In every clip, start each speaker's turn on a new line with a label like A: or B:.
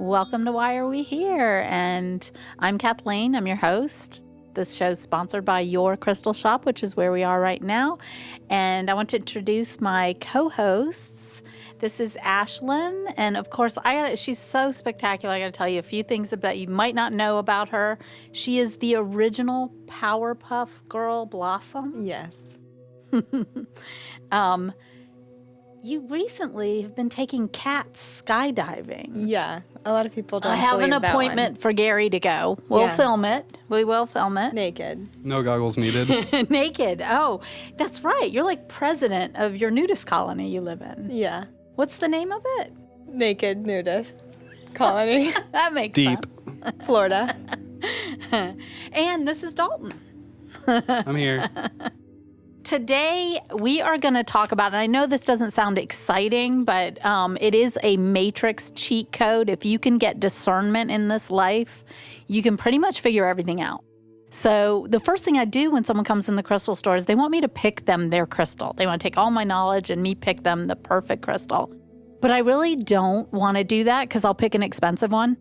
A: Welcome to Why Are We Here? And I'm Kathleen. I'm your host. This show's sponsored by Your Crystal Shop, which is where we are right now. And I want to introduce my co-hosts. This is Ashlyn. And of course, she's so spectacular. I got to tell you a few things that you might not know about her. She is the original Powerpuff Girl Blossom.
B: Yes.
A: You recently have been taking cats skydiving.
B: Yeah. A lot of people don't
A: I have an
B: believe that
A: appointment
B: one.
A: for Gary to go. We'll film it. We will film it.
B: Naked.
C: No goggles needed.
A: Naked. Oh, that's right. You're like president of your nudist colony you live in.
B: Yeah.
A: What's the name of it?
B: Naked nudist colony.
A: That makes
C: Deep.
A: sense.
B: Florida.
A: And this is Dalton.
C: I'm here.
A: Today, we are going to talk about, and I know this doesn't sound exciting, but it is a matrix cheat code. If you can get discernment in this life, you can pretty much figure everything out. So the first thing I do when someone comes in the crystal store is they want me to pick them their crystal. They want to take all my knowledge and me pick them the perfect crystal. But I really don't want to do that because I'll pick an expensive one.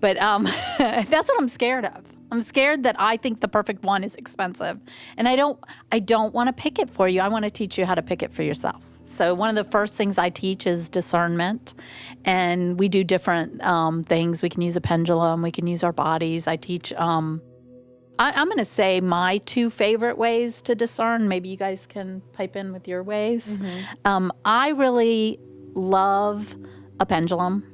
A: But that's what I'm scared of. I'm scared that I think the perfect one is expensive. And I don't want to pick it for you. I want to teach you how to pick it for yourself. So one of the first things I teach is discernment. And we do different things. We can use a pendulum. We can use our bodies. I teach, I'm going to say my two favorite ways to discern. Maybe you guys can pipe in with your ways. Mm-hmm. I really love a pendulum.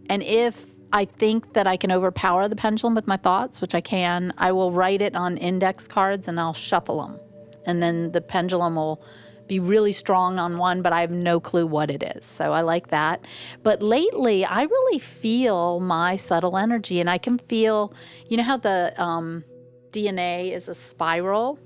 A: And if I think that I can overpower the pendulum with my thoughts, which I can, I will write it on index cards and I'll shuffle them. And then the pendulum will be really strong on one, but I have no clue what it is. So I like that. But lately, I really feel my subtle energy, and I can feel, you know how the DNA is a spiral?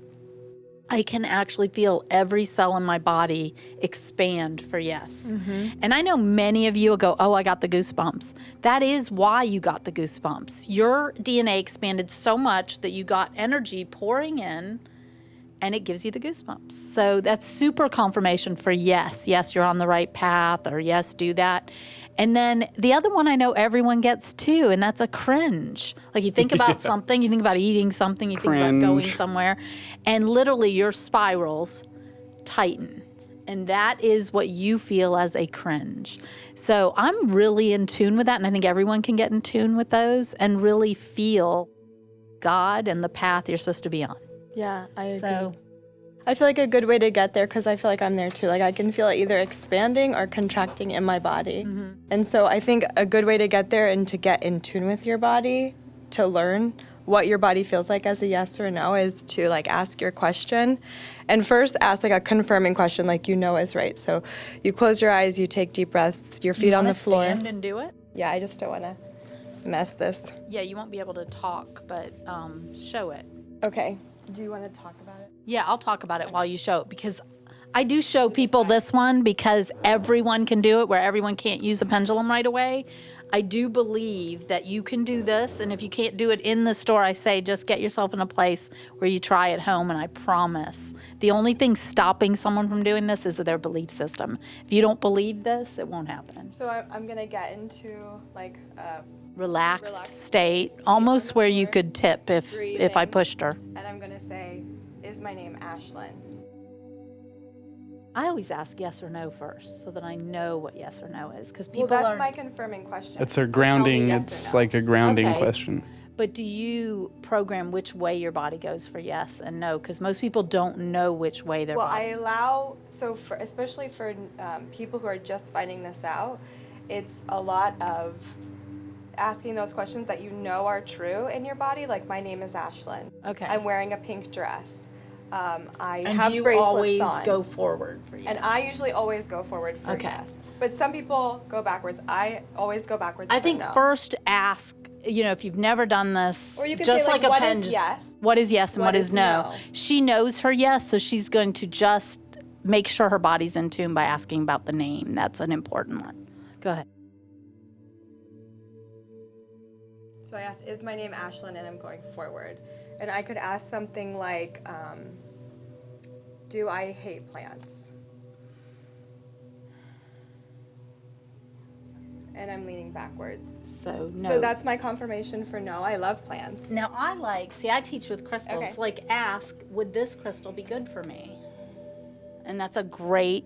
A: I can actually feel every cell in my body expand for yes. Mm-hmm. And I know many of you will go, oh, I got the goosebumps. That is why you got the goosebumps. Your DNA expanded so much that you got energy pouring in, and it gives you the goosebumps. So that's super confirmation for yes, you're on the right path, or yes, do that. And then the other one I know everyone gets too, and that's a cringe. Like you think about something, you think about eating something, you think about going somewhere, and literally your spirals tighten. And that is what you feel as a cringe. So I'm really in tune with that, and I think everyone can get in tune with those and really feel God and the path you're supposed to be on.
B: Yeah, I agree. I feel like a good way to get there, because I feel like I'm there too. Like I can feel it either expanding or contracting in my body. Mm-hmm. And so I think a good way to get there and to get in tune with your body, to learn what your body feels like as a yes or a no, is to like ask your question. And first ask like a confirming question, like you know is right. So you close your eyes, you take deep breaths, your feet on the floor.
A: You want to stand and do it?
B: Yeah, I just don't want to mess this.
A: Yeah, you won't be able to talk, but show it.
B: Okay. Do you want to talk about it?
A: Yeah, I'll talk about it while you show it, because I do show people this one because everyone can do it, where everyone can't use a pendulum right away. I do believe that you can do this, and if you can't do it in the store, I say just get yourself in a place where you try at home, and I promise the only thing stopping someone from doing this is their belief system. If you don't believe this, it won't happen.
B: So I'm going to get into like a
A: relaxed state, almost where you could tip if I pushed her.
B: And I'm going to say, is my name Ashlyn?
A: I always ask yes or no first, so that I know what yes or no is, because people
B: that's my confirming question.
C: It's a grounding.
B: Yes
C: it's
B: no.
C: Like a grounding
A: Okay.
C: question.
A: But do you program which way your body goes for yes and no? Because most people don't know which way their body.
B: I allow, especially for people who are just finding this out, it's a lot of asking those questions that you know are true in your body. Like, my name is Ashlyn.
A: Okay.
B: I'm wearing a pink dress. I
A: and
B: have
A: do you
B: bracelets
A: always
B: on.
A: go forward for yes?
B: And I usually always go forward for yes. But some people go backwards. I always go backwards
A: I
B: for
A: think
B: no.
A: first ask, if you've never done this,
B: Or you could
A: just
B: say,
A: like a
B: what
A: pendulum.
B: is yes?
A: What is yes and
B: What
A: what is
B: is
A: no?
B: no?
A: She knows her yes, so she's going to just make sure her body's in tune by asking about the name. That's an important one. Go ahead.
B: So I asked, is my name Ashlyn? And I'm going forward. And I could ask something like, do I hate plants? And I'm leaning backwards.
A: So no.
B: So that's my confirmation for no. I love plants.
A: Now I teach with crystals.
B: Okay.
A: Like ask, would this crystal be good for me? And that's a great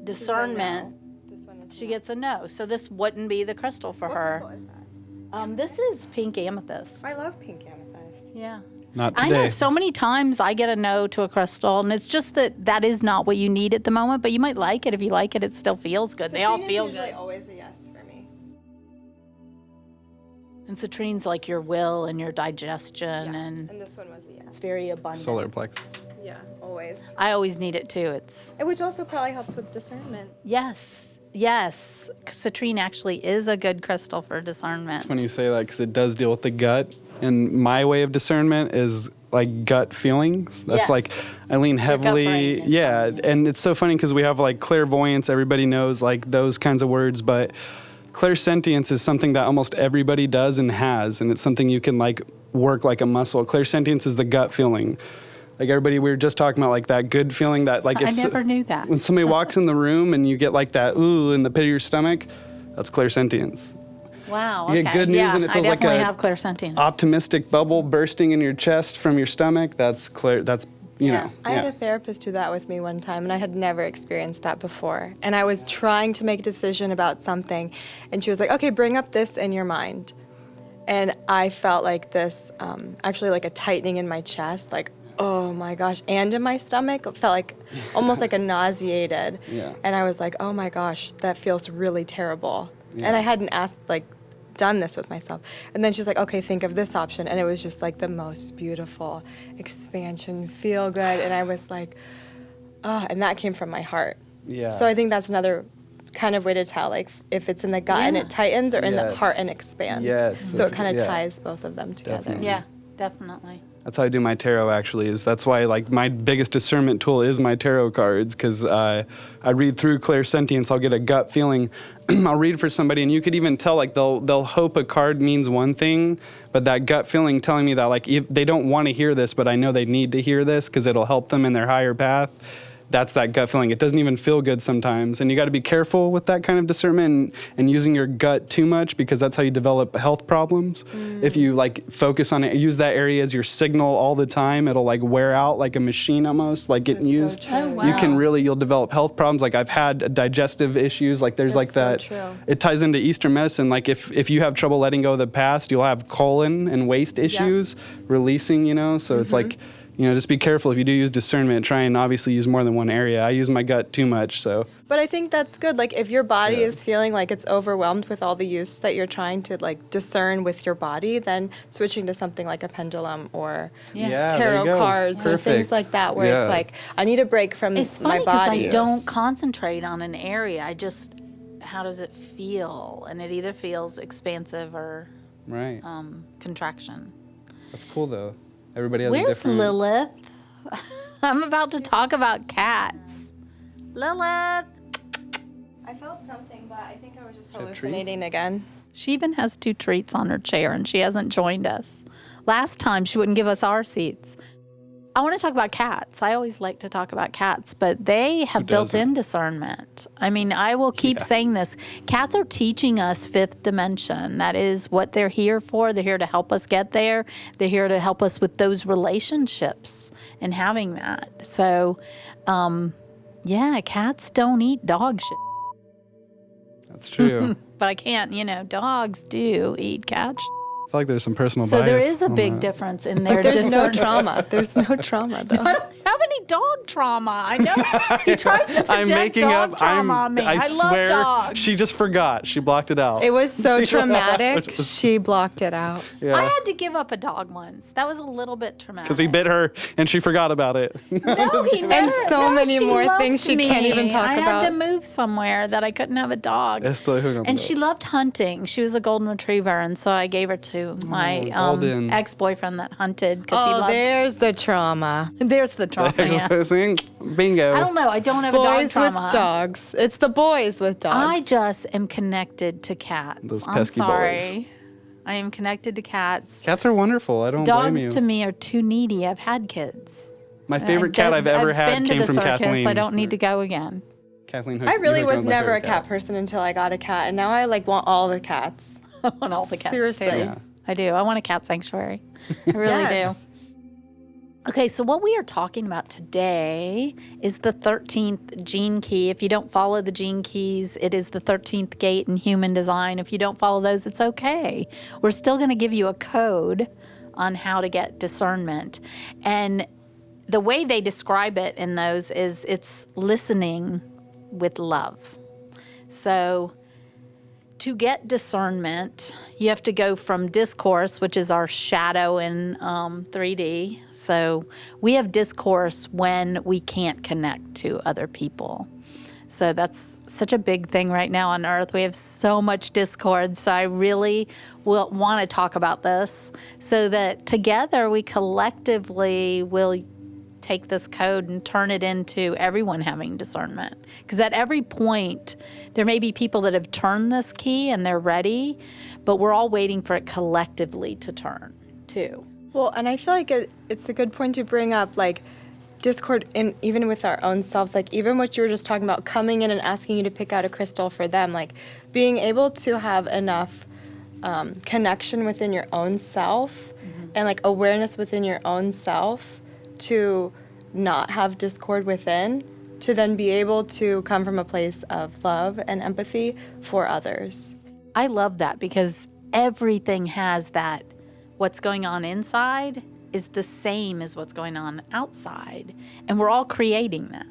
A: discernment.
B: This one is
A: She gets a no. So this wouldn't be the crystal for
B: What
A: her.
B: crystal is that?
A: This is pink amethyst.
B: I love pink amethyst.
A: Yeah.
C: Not
A: I
C: today.
A: know so many times I get a no to a crystal, and it's just that is not what you need at the moment, but you might like it. If you like it, it still feels good. They all
B: Citrine
A: feel
B: is usually
A: good.
B: always a yes for me.
A: And citrine's like your will and your digestion, and
B: And this one was a yes.
A: it's very abundant.
C: Solar plexus.
B: Yeah, always.
A: I always need it too. It's
B: Which also probably helps with discernment.
A: yes. Citrine actually is a good crystal for discernment.
C: It's funny you say that because it does deal with the gut. And my way of discernment is like gut feelings. That's
A: Yes.
C: like I lean
A: brain
C: heavily.
A: is
C: Yeah,
A: telling you.
C: and it's so funny because we have like clairvoyance. Everybody knows like those kinds of words, but clairsentience is something that almost everybody does and has, and it's something you can like work like a muscle. Clairsentience is the gut feeling. Like everybody, we were just talking about like that good feeling that like
A: I
C: if
A: never knew that.
C: when somebody walks in the room and you get like that ooh in the pit of your stomach, that's clairsentience.
A: Wow.
C: You
A: Okay.
C: get good news
A: yeah,
C: and it feels
A: I
C: like
A: definitely
C: a
A: have clairsentience.
C: Optimistic bubble bursting in your chest from your stomach. That's clear. That's you know.
B: I had a therapist do that with me one time, and I had never experienced that before. And I was trying to make a decision about something, and she was like, okay, bring up this in your mind. And I felt like this, actually like a tightening in my chest, like, oh my gosh, and in my stomach. It felt like almost like a nauseated.
C: Yeah.
B: And I was like, oh my gosh, that feels really terrible.
C: Yeah.
B: And I hadn't done this with myself. And then she's like, okay, think of this option. And it was just like the most beautiful expansion, feel good. And I was like, oh, and that came from my heart.
C: Yeah.
B: So I think that's another kind of way to tell, like if it's in the gut and
A: Yeah.
B: it tightens, or in the
C: Yes.
B: heart and expands.
C: Yes,
B: So
C: that's-
B: it kind of
C: yeah.
B: ties both of them together.
C: Definitely.
A: Yeah, definitely.
C: That's how I do my tarot. Actually, is that's why like my biggest discernment tool is my tarot cards because I read through clairsentience. I'll get a gut feeling. I'll read for somebody, and you could even tell like they'll hope a card means one thing, but that gut feeling telling me that like if they don't want to hear this, but I know they need to hear this because it'll help them in their higher path. That's that gut feeling. It doesn't even feel good sometimes. And you got to be careful with that kind of discernment and using your gut too much because that's how you develop health problems. If you like focus on it, use that area as your signal all the time, it'll like wear out like a machine almost, like getting
B: That's so
C: used.
B: true.
A: Oh, wow.
C: You can you'll develop health problems. Like I've had digestive issues. Like there's like
B: That's
C: that.
B: so true.
C: It ties into Eastern medicine. Like if you have trouble letting go of the past, you'll have colon and waist issues, releasing, So it's like, just be careful if you do use discernment. Try and obviously use more than one area. I use my gut too much, so.
B: But I think that's good. Like if your body
C: Yeah.
B: is feeling like it's overwhelmed with all the use that you're trying to like discern with your body, then switching to something like a pendulum or
A: Yeah.
C: there
B: tarot
C: you go.
B: cards or things
C: Perfect.
B: like that, where
C: Yeah.
B: it's like I need a break from
A: It's
B: my
A: funny because
B: body.
A: I don't concentrate on an area. I just, how does it feel? And it either feels expansive or
C: Right.
A: contraction.
C: That's cool though. Everybody has a
A: Where's
C: different.
A: Lilith? I'm about to talk about cats. Lilith.
B: I felt something, but I think I was just
C: She had
B: hallucinating again.
A: She even has 2 treats on her chair, and she hasn't joined us. Last time, she wouldn't give us our seats. I want to talk about cats. I always like to talk about cats, but they have built-in discernment. I mean, I will keep saying this. Cats are teaching us 5th dimension. That is what they're here for. They're here to help us get there. They're here to help us with those relationships and having that. So, cats don't eat dog shit.
C: That's true.
A: But I can't, dogs do eat cat shit.
C: I feel like there's some personal
A: So
C: bias.
A: there is a
C: on
A: big
C: that.
A: difference in their
B: There's no
A: discernment.
B: trauma. There's no trauma though.
A: I don't have any dog trauma. I know he tries to project
C: I'm making
A: dog
C: up.
A: trauma on me. I
C: swear,
A: love dogs.
C: she just forgot. She blocked it out.
B: It was so traumatic. She blocked it out.
A: I had to give up a dog once. That was a little bit traumatic.
C: Because he bit her and she forgot about it.
A: No, he never.
B: so many
A: she
B: more
A: loved
B: things she
A: me.
B: can't even talk
A: I
B: about.
A: had to move somewhere that I couldn't have a dog. And she loved hunting. She was a golden retriever, and so I gave her to my
C: golden.
A: ex-boyfriend that hunted because he
B: Oh,
A: loved.
B: there's the trauma.
A: There's the trauma. Yeah.
C: Bingo.
A: I don't know. I don't have a dog
B: Boys
A: trauma.
B: with dogs. It's the boys with dogs.
A: I just am connected to cats.
C: Those
A: I'm
C: pesky
A: sorry.
C: boys.
A: I am connected to cats.
C: Cats are wonderful. I don't blame you.
A: Dogs to me are too needy. I've had kids.
C: My favorite cat I've ever had
A: been
C: came
A: to the
C: from
A: circus.
C: Kathleen.
A: I don't need to go again.
C: Kathleen
B: I really
C: Hook is
B: was
C: my
B: never a
C: favorite
B: cat person until I got a cat, and now I like want all the cats.
A: I want all the cats
B: Seriously.
A: too.
C: Yeah.
A: I do. I want a cat sanctuary. I really
B: Yes.
A: do. Okay, so what we are talking about today is the 13th gene key. If you don't follow the gene keys, it is the 13th gate in human design. If you don't follow those, it's okay. We're still going to give you a code on how to get discernment. And the way they describe it in those is it's listening with love. So to get discernment, you have to go from discourse, which is our shadow in 3D. So we have discourse when we can't connect to other people. So that's such a big thing right now on Earth. We have so much discord. So I really will want to talk about this so that together we collectively will take this code and turn it into everyone having discernment. Because at every point, there may be people that have turned this key and they're ready, but we're all waiting for it collectively to turn too.
B: Well, and I feel like it's a good point to bring up, like, discord in even with our own selves, like even what you were just talking about, coming in and asking you to pick out a crystal for them, like being able to have enough connection within your own self and like awareness within your own self to not have discord within, to then be able to come from a place of love and empathy for others.
A: I love that because everything has that. What's going on inside is the same as what's going on outside. And we're all creating that.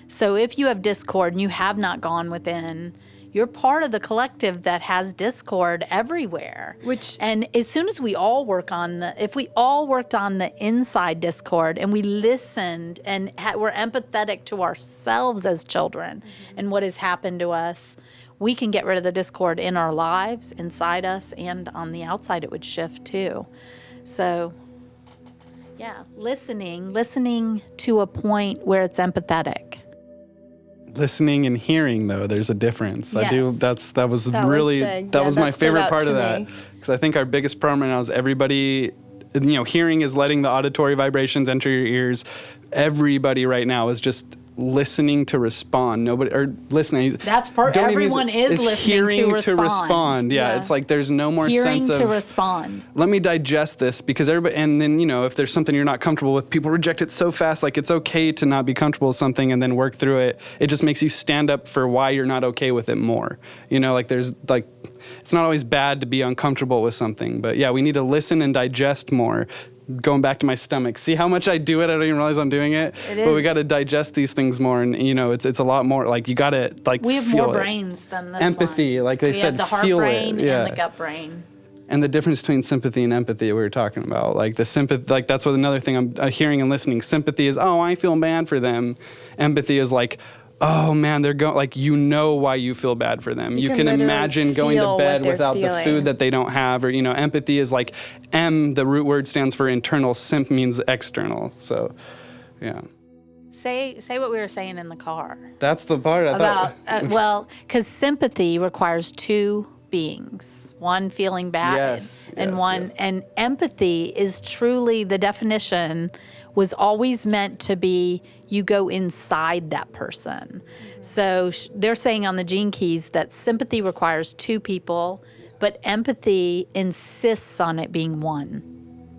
A: So if you have discord and you have not gone within, you're part of the collective that has discord everywhere. And as soon as we all work on if we all worked on the inside discord and we listened and we're empathetic to ourselves as children and what has happened to us, we can get rid of the discord in our lives, inside us, and on the outside it would shift too. So yeah, listening to a point where it's empathetic.
C: Listening and hearing, though, there's a difference.
A: Yes.
C: I do. That was my favorite part of that, because I think our biggest problem right now is everybody. Hearing is letting the auditory vibrations enter your ears. Everybody right now is just listening to respond. Nobody or listening.
A: That's part. Everyone is listening
C: hearing
A: to respond.
C: Yeah, it's like there's no more
A: hearing
C: sense of
A: to respond.
C: Let me digest this, because everybody. And then if there's something you're not comfortable with, people reject it so fast. Like it's okay to not be comfortable with something and then work through it. It just makes you stand up for why you're not okay with it more. It's not always bad to be uncomfortable with something, but yeah, we need to listen and digest more. Going back to my stomach. See how much I do it? I don't even realize I'm doing it. But we got to digest these things more, and it's a lot more. Like you got to
A: we have
C: feel
A: more
C: it.
A: brains than this
C: empathy,
A: one.
C: like they said,
A: have the heart
C: feel
A: brain
C: it. Yeah.
A: and the gut brain.
C: And the difference between sympathy and empathy we were talking about, like the sympathy, like that's what another thing I'm hearing and listening. Sympathy is, oh, I feel bad for them. Empathy is like, oh man, they're going, like, why you feel bad for them. You can imagine going to bed without the food that they don't have, or, empathy is like the root word stands for internal, simp means external. So, yeah.
A: Say what we were saying in the car.
C: That's the part
A: because sympathy requires two beings, one feeling bad and empathy is truly, the definition was always meant to be you go inside that person. So they're saying on the gene keys that sympathy requires two people, but empathy insists on it being one.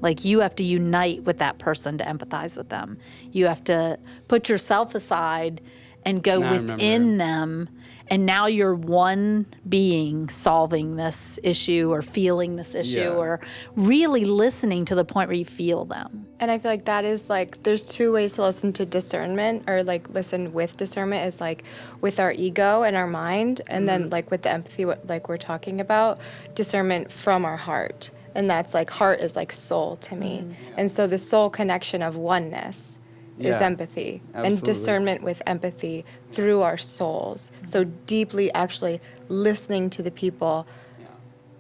A: Like you have to unite with that person to empathize with them. You have to put yourself aside and go within them. And now you're one being solving this issue or feeling this issue or really listening to the point where you feel them.
B: And I feel like that is like, there's two ways to listen to discernment, or like listen with discernment, is like with our ego and our mind. And then like with the empathy, like we're talking about, discernment from our heart. And that's like, heart is like soul to me. And so the soul connection of oneness is empathy.
C: Absolutely.
B: And discernment with empathy through our souls. So deeply actually listening to the people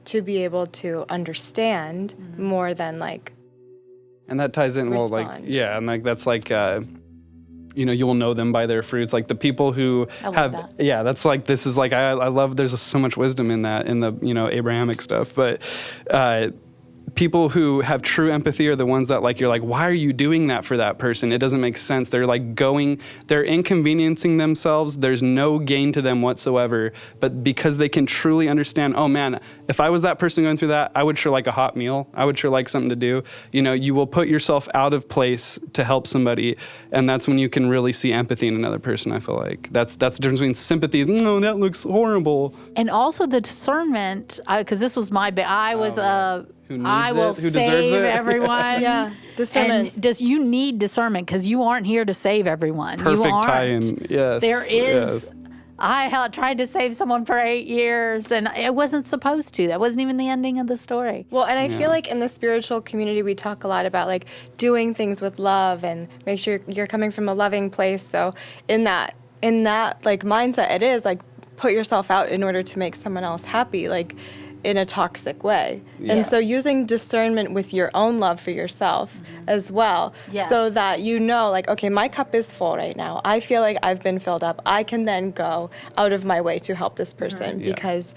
B: to be able to understand more than like
C: and that ties in
B: respond.
C: That's like you will know them by their fruits. Like the people who that's like, this is like, I love, there's so much wisdom in that, in the, Abrahamic stuff. But people who have true empathy are the ones that like, you're like, why are you doing that for that person? It doesn't make sense. They're like they're inconveniencing themselves. There's no gain to them whatsoever. But because they can truly understand, oh man, if I was that person going through that, I would sure like a hot meal. I would sure like something to do. You know, you will put yourself out of place to help somebody. And that's when you can really see empathy in another person, I feel like. That's the difference between sympathy. No, that looks horrible.
A: And also the discernment, because this was my I was
C: Who needs
A: I will
C: it? Who deserves
A: save
C: it?
A: everyone.
B: Yeah, discernment.
A: And you need discernment because you aren't here to save everyone. You
C: Perfect
A: aren't.
C: tie-in. Yes.
A: There is.
C: Yes.
A: I tried to save someone for 8 years, and I wasn't supposed to. That wasn't even the ending of the story.
B: Well, and I feel like in the spiritual community, we talk a lot about like doing things with love and make sure you're coming from a loving place. So in that like mindset, it is like put yourself out in order to make someone else happy, like in a toxic way.
C: Yeah.
B: And so using discernment with your own love for yourself as well,
A: Yes.
B: so that you know, like, okay, my cup is full right now. I feel like I've been filled up. I can then go out of my way to help this person
C: Yeah.
B: because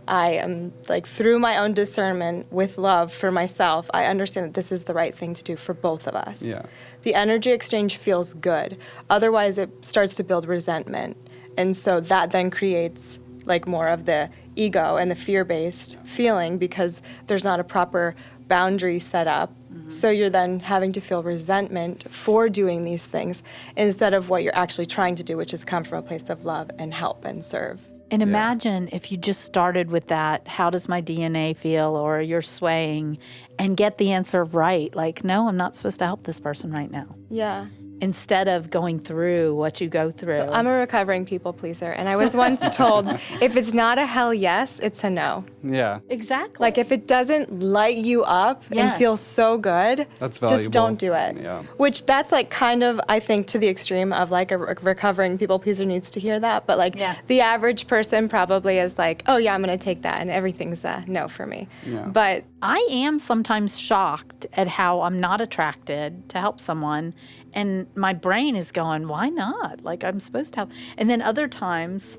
B: I am, like, through my own discernment with love for myself, I understand that this is the right thing to do for both of us.
C: Yeah.
B: The energy exchange feels good. Otherwise, it starts to build resentment. And so that then creates like more of the ego and the fear-based feeling because there's not a proper boundary set up. So you're then having to feel resentment for doing these things instead of what you're actually trying to do, which is come from a place of love and help and serve.
A: And imagine if you just started with that, how does my DNA feel, or you're swaying, and get the answer right. Like, no, I'm not supposed to help this person right now.
B: Yeah.
A: Instead of going through what you go through.
B: So I'm a recovering people pleaser, and I was once told, if it's not a hell yes, it's a no.
C: Yeah.
A: Exactly.
B: Like if it doesn't light you up and
A: Yes.
B: feel so good,
C: That's valuable.
B: just don't do it.
C: Yeah.
B: Which that's like kind of, I think, to the extreme of like a recovering people pleaser needs to hear that. But like
A: Yeah.
B: the average person probably is like, oh yeah, I'm going to take that, and everything's a no for me.
C: Yeah.
B: But
A: I am sometimes shocked at how I'm not attracted to help someone, and my brain is going, why not? Like, I'm supposed to help. And then other times,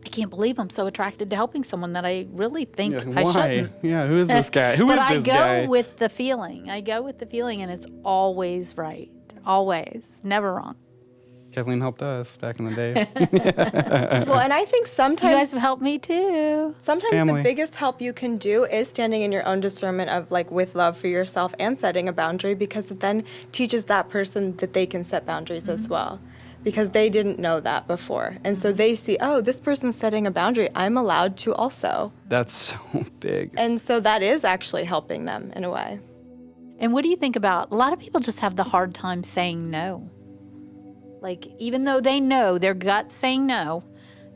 A: I can't believe I'm so attracted to helping someone that I really think
C: Yeah,
A: I
C: why?
A: shouldn't.
C: Yeah, who is this guy? Who
A: But
C: is
A: I
C: this
A: go
C: guy?
A: with the feeling. I go with the feeling, and it's always right. Always. Never wrong.
C: Kathleen helped us back in the day.
B: well, and I think
A: You
B: sometimes
A: guys have helped me too.
B: Sometimes the
C: family.
B: biggest help you can do is standing in your own discernment of like with love for yourself and setting a boundary, because it then teaches that person that they can set boundaries as well, because they didn't know that before. And so they see, oh, this person's setting a boundary. I'm allowed to also.
C: That's so big.
B: And so that is actually helping them in a way.
A: And what do you think about, a lot of people just have the hard time saying no. Like, even though they know, their gut's saying no,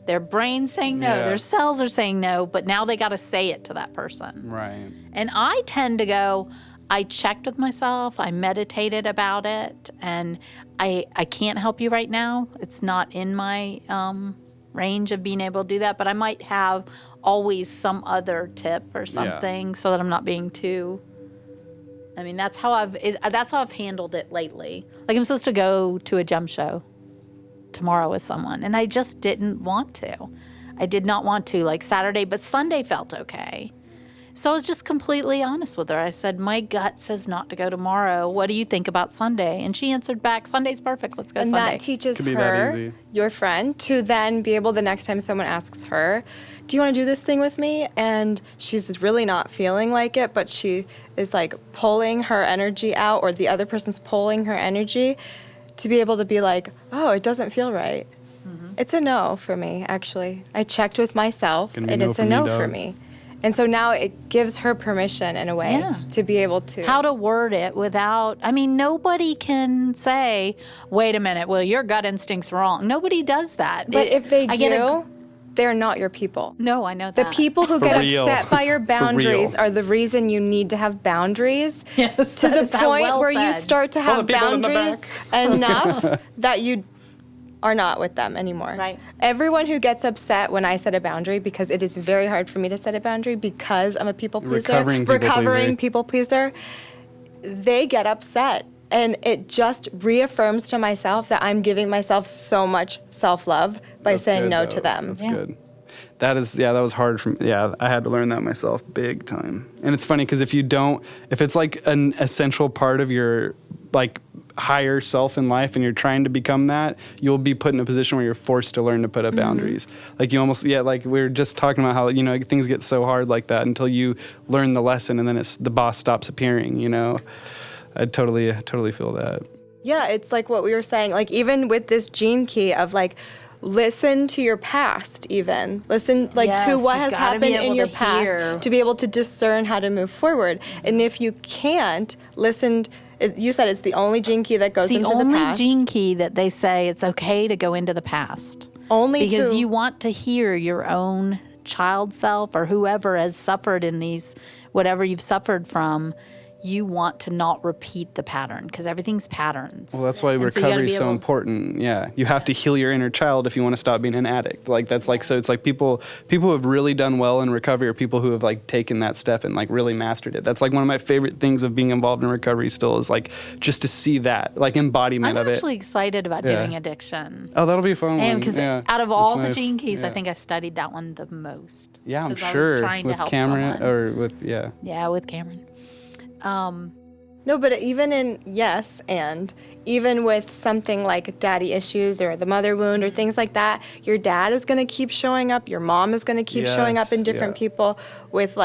A: their brain's saying no,
C: Yeah.
A: their cells are saying no, but now they got to say it to that person.
C: Right.
A: And I tend to go, I checked with myself, I meditated about it, and I can't help you right now. It's not in my range of being able to do that, but I might have always some other tip or something so that I'm not being too... I mean, that's how I've handled it lately. Like, I'm supposed to go to a gem show tomorrow with someone, and I just didn't want to. I did not want to, like Saturday, but Sunday felt okay. So I was just completely honest with her. I said, my gut says not to go tomorrow. What do you think about Sunday? And she answered back, Sunday's perfect. Let's go
B: And
A: Sunday.
B: that teaches
C: Could be that
B: her,
C: easy.
B: your friend, to then be able, the next time someone asks her, do you want to do this thing with me? And she's really not feeling like it, but she is like pulling her energy out, or the other person's pulling her energy, to be able to be like, oh, it doesn't feel right. It's a no for me, actually. I checked with myself,
C: Gonna be
B: and
C: no
B: it's
C: for
B: a
C: me,
B: no for
C: dog.
B: me. And so now it gives her permission in a way
A: Yeah.
B: to be able to.
A: How to word it without, I mean, nobody can say, wait a minute, well, your gut instinct's wrong. Nobody does that.
B: But if they
A: I get a-
B: do, they're not your people.
A: No, I know
B: The
A: that.
B: people who
C: For
B: get
C: real.
B: upset by your boundaries
C: real.
B: are the reason you need to have boundaries.
A: Yes,
B: to
A: that
B: the
A: is how
B: point
A: well
B: where you
A: said.
B: start to
C: All
B: have
C: the people in the
B: boundaries
C: back.
B: enough that you are not with them anymore.
A: Right.
B: Everyone who gets upset when I set a boundary, because it is very hard for me to set a boundary because I'm a people pleaser,
C: Recovering people pleaser.
B: they get upset. And it just reaffirms to myself that I'm giving myself so much self-love by
C: That's
B: saying
C: good,
B: no
C: though.
B: to them.
C: That's
A: Yeah.
C: good. that was hard for me. Yeah, I had to learn that myself big time. And it's funny because if it's like an essential part of your like higher self in life and you're trying to become that, you'll be put in a position where you're forced to learn to put up boundaries. Like you almost, like we were just talking about how, things get so hard like that until you learn the lesson and then the boss stops appearing, I totally feel that.
B: Yeah, it's like what we were saying, like even with this gene key of like, listen to your past even. Listen to what has happened in your past to be able to discern how to move forward. And if you can't listen, you said it's the only gene key that goes into the past.
A: The only gene key that they say it's okay to go into the past. Because you want to hear your own child self or whoever has suffered in these, whatever you've suffered from, you want to not repeat the pattern because everything's patterns.
C: Well, that's why recovery is so important. Yeah, you have to heal your inner child if you want to stop being an addict. Like that's like, so it's like people who have really done well in recovery are people who have like taken that step and like really mastered it. That's like one of my favorite things of being involved in recovery still is like just to see that like embodiment of it.
A: I'm actually excited about doing addiction.
C: Oh, that'll be a fun one.
A: Because out of all the gene keys, I think I studied that one the most.
C: Yeah, I'm sure. I was trying to help Cameron someone. Or with
A: Yeah, with Cameron.
B: No, but even even with something like daddy issues or the mother wound or things like that, your dad is going to keep showing up. Your mom is going to keep showing up in different people with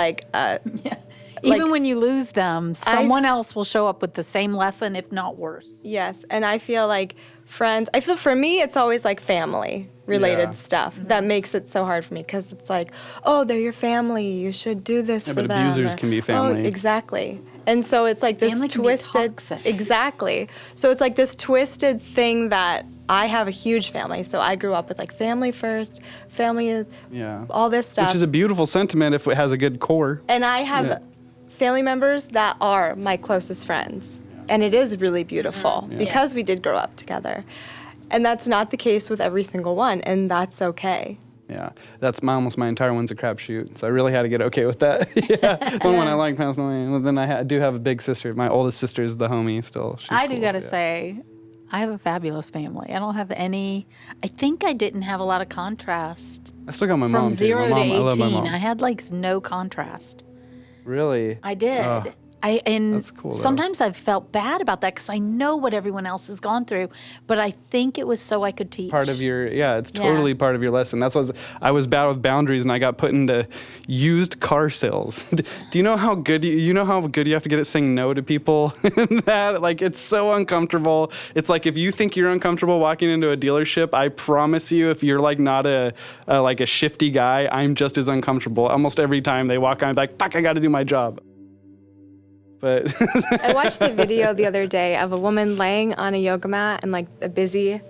A: Even when you lose them, someone else will show up with the same lesson, if not worse.
B: Yes, and I feel like friends, for me, it's always like family related stuff that makes it so hard for me because it's like, oh, they're your family. You should do this for them.
C: But abusers can be family.
B: Oh, exactly. And so it's like this twisted, exactly. So it's like this twisted thing that I have a huge family. So I grew up with like family first, family, all this stuff.
C: Which is a beautiful sentiment if it has a good core.
B: And I have family members that are my closest friends. And it is really beautiful because we did grow up together. And that's not the case with every single one, and that's okay.
C: Yeah, that's almost my entire one's a crapshoot. So I really had to get okay with that. The one I like passed away. Well, then I do have a big sister. My oldest sister is the homie still. She's
A: I do gotta say, I have a fabulous family. I don't have any. I think I didn't have a lot of contrast.
C: I still got my mom
A: from 0
C: too.
A: to 18.
C: I love my mom.
A: I had like no contrast.
C: Really?
A: I did. That's cool, sometimes I've felt bad about that because I know what everyone else has gone through, but I think it was so I could teach.
C: Part of your, it's totally part of your lesson. That's what I was bad with boundaries, and I got put into used car sales. Do you know how good you have to get at saying no to people? That like it's so uncomfortable. It's like if you think you're uncomfortable walking into a dealership, I promise you, if you're like not a shifty guy, I'm just as uncomfortable. Almost every time they walk on, I'm like, fuck, I got to do my job. But
B: I watched a video the other day of a woman laying on a yoga mat in like a busy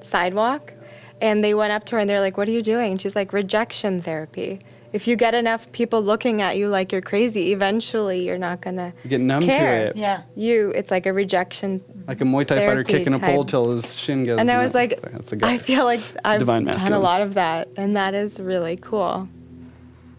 B: sidewalk, and they went up to her and they're like, "What are you doing?" And she's like, "Rejection therapy. If you get enough people looking at you like you're crazy, eventually you're not gonna
C: get numb
B: care.
C: to it.
B: It's like a rejection.
C: Like a Muay Thai fighter kicking a pole till his shin goes.
B: And I was like, I feel like I've done a lot of that, and that is really cool.